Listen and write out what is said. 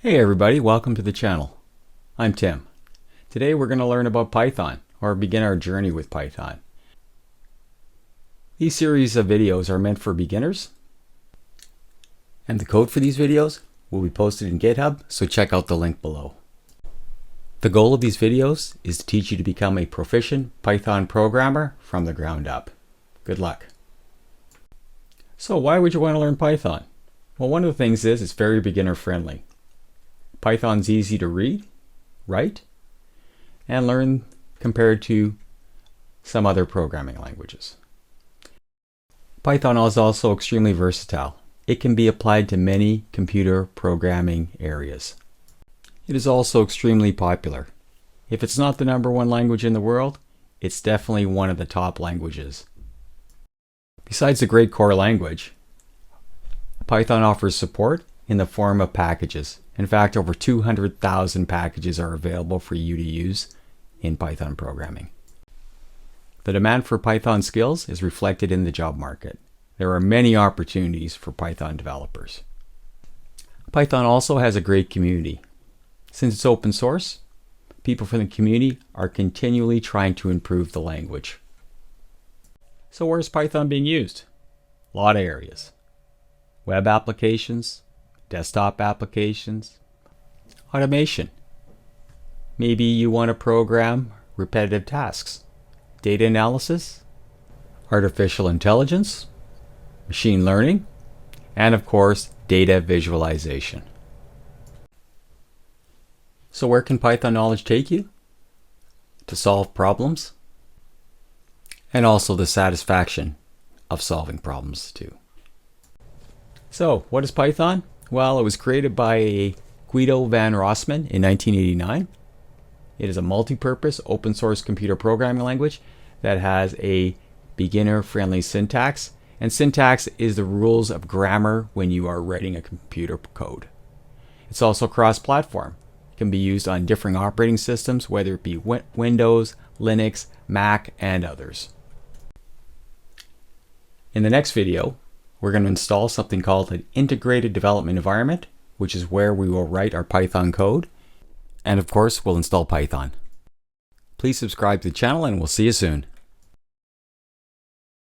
Hey everybody, welcome to the channel. I'm Tim. Today we're going to learn about Python, or begin our journey with Python. These series of videos are meant for beginners, and the code for these videos will be posted in GitHub, so check out the link below. The goal of these videos is to teach you to become a proficient Python programmer from the ground up. Good luck. So why would you want to learn Python? Well, one of the things is it's very beginner friendly. Python's easy to read, write, and learn compared to some other programming languages. Python is also extremely versatile. It can be applied to many computer programming areas. It is also extremely popular. If it's not the #1 language in the world, it's definitely one of the top languages. Besides the great core language, Python offers support in the form of packages. In fact, over 200,000 packages are available for you to use in Python programming. The demand for Python skills is reflected in the job market. There are many opportunities for Python developers. Python also has a great community. Since it's open source, people from the community are continually trying to improve the language. So where's Python being used? A lot of areas. Web applications, desktop applications, automation. Maybe you want to program repetitive tasks, data analysis, artificial intelligence, machine learning, and of course, data visualization. So where can Python knowledge take you? To solve problems, and also the satisfaction of solving problems too. So what is Python? Well, it was created by Guido van Rossum in 1989. It is a multi-purpose open source computer programming language that has a beginner-friendly syntax. And syntax is the rules of grammar when you are writing a computer code. It's also cross-platform. It can be used on different operating systems, whether it be Windows, Linux, Mac, and others. In the next video, we're going to install something called an integrated development environment, which is where we will write our Python code. And of course, we'll install Python. Please subscribe to the channel and we'll see you soon.